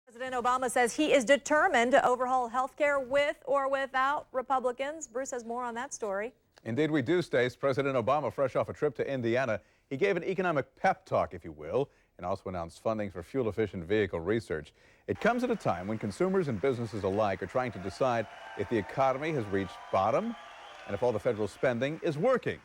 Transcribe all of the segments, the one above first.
President Obama says he is determined to overhaul health care with or without Republicans. Bruce has more on that story. Indeed we do, Stace. President Obama, fresh off a trip to Indiana, he gave an economic pep talk, if you will, and also announced funding for fuel-efficient vehicle research. It comes at a time when consumers and businesses alike are trying to decide if the economy has reached bottom and if all the federal spending is working.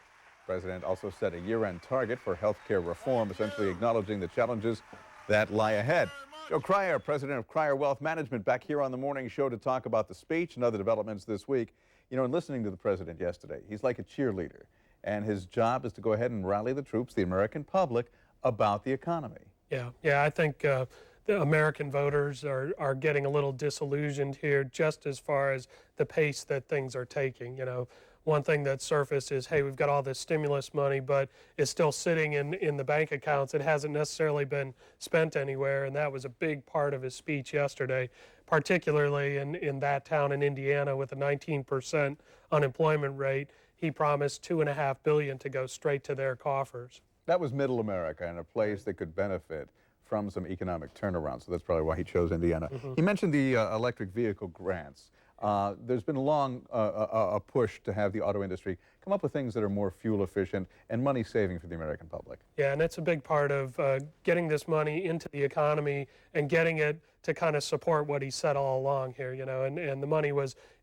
The president also set a year-end target for health care reform, essentially acknowledging the challenges that lie ahead. Joe Krier, president of Krier Wealth Management, back here on the morning show to talk about the speech and other developments this week. You know, in listening to the president yesterday, he's like a cheerleader, and his job is to go ahead and rally the troops, the American public, about the economy. Yeah, I think the American voters are getting a little disillusioned here just as far as the pace that things are taking. You know, one thing that surfaced is, hey, we've got all this stimulus money, but it's still sitting in the bank accounts. It hasn't necessarily been spent anywhere, and that was a big part of his speech yesterday, particularly in that town in Indiana with a 19% unemployment rate. He promised $2.5 billion to go straight to their coffers. That was middle America and a place that could benefit from some economic turnaround, so that's probably why he chose Indiana. He mentioned the electric vehicle grants. There's been a long push to have the auto industry come up with things that are more fuel efficient and money saving for the American public. Yeah, and it's a big part of getting this money into the economy and getting it to kind of support what he said all along here, you know, and the money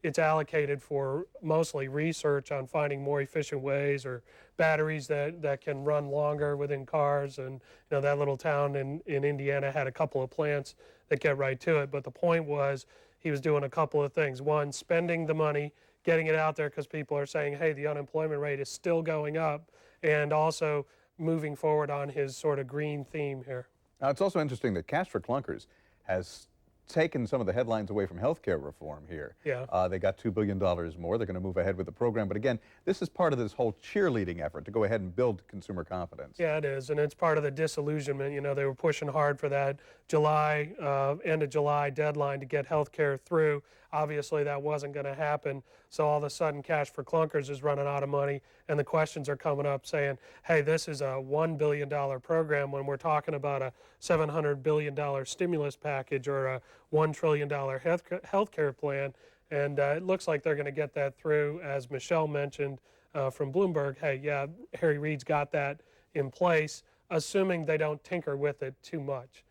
it's allocated for mostly research on finding more efficient ways or batteries that can run longer within cars. And, you know, that little town in Indiana had a couple of plants that get right to it. But the point was, he was doing a couple of things. One, spending the money, getting it out there because people are saying, hey, the unemployment rate is still going up, and also moving forward on his sort of green theme here. Now, it's also interesting that Cash for Clunkers has taken some of the headlines away from health care reform here. Yeah. They got $2 billion more. They're going to move ahead with the program. But again, this is part of this whole cheerleading effort to go ahead and build consumer confidence. Yeah, it is. And it's part of the disillusionment. You know, they were pushing hard for that end of July deadline to get health care through. Obviously, that wasn't going to happen. So all of a sudden, Cash for Clunkers is running out of money. And the questions are coming up saying, hey, this is a $1 billion program when we're talking about a $700 billion stimulus package or a $1 trillion health care plan. And it looks like they're going to get that through. As Michelle mentioned from Bloomberg, hey, yeah, Harry Reid's got that in place, assuming they don't tinker with it too much.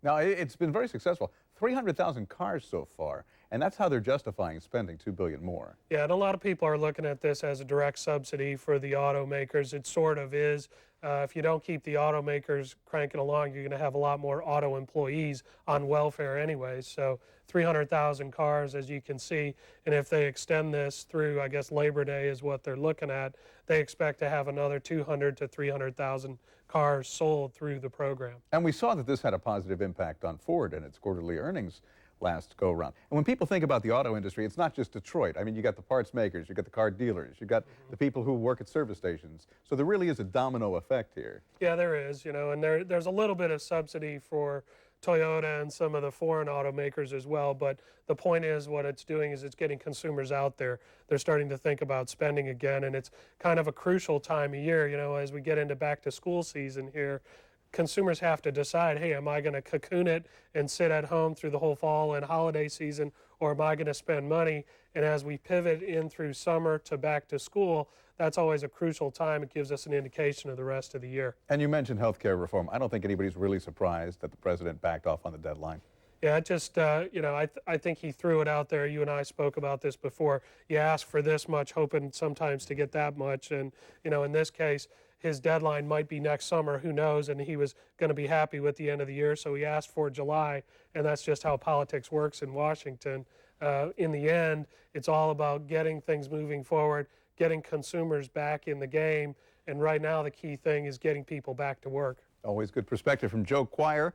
Now, it's been very successful. 300,000 cars so far, and that's how they're justifying spending $2 billion more. Yeah, and a lot of people are looking at this as a direct subsidy for the automakers. It sort of is. If you don't keep the automakers cranking along, you're going to have a lot more auto employees on welfare anyways. So 300,000 cars, as you can see, and if they extend this through, I guess Labor Day is what they're looking at, they expect to have another 200 to 300,000 cars sold through the program. And we saw that this had a positive impact on Ford and its quarterly earnings last go around. And when people think about the auto industry, it's not just Detroit. I mean, you got the parts makers, you got the car dealers, you got the people who work at service stations. So there really is a domino effect here. Yeah, there is, you know, and there's a little bit of subsidy for Toyota and some of the foreign automakers as well, but the point is what it's doing is it's getting consumers out there. They're starting to think about spending again, and it's kind of a crucial time of year, you know, as we get into back to school season here. Consumers have to decide, hey, am I going to cocoon it and sit at home through the whole fall and holiday season, or am I going to spend money? And as we pivot in through summer to back to school, that's always a crucial time. It gives us an indication of the rest of the year. And you mentioned health care reform. I don't think anybody's really surprised that the president backed off on the deadline. Yeah, it just, you know, I think he threw it out there. You and I spoke about this before. You ask for this much, hoping sometimes to get that much. And, you know, in this case, his deadline might be next summer, who knows, and he was going to be happy with the end of the year, so he asked for July, and that's just how politics works in Washington. In the end, it's all about getting things moving forward, getting consumers back in the game, and right now the key thing is getting people back to work. Always good perspective from Joe Krier.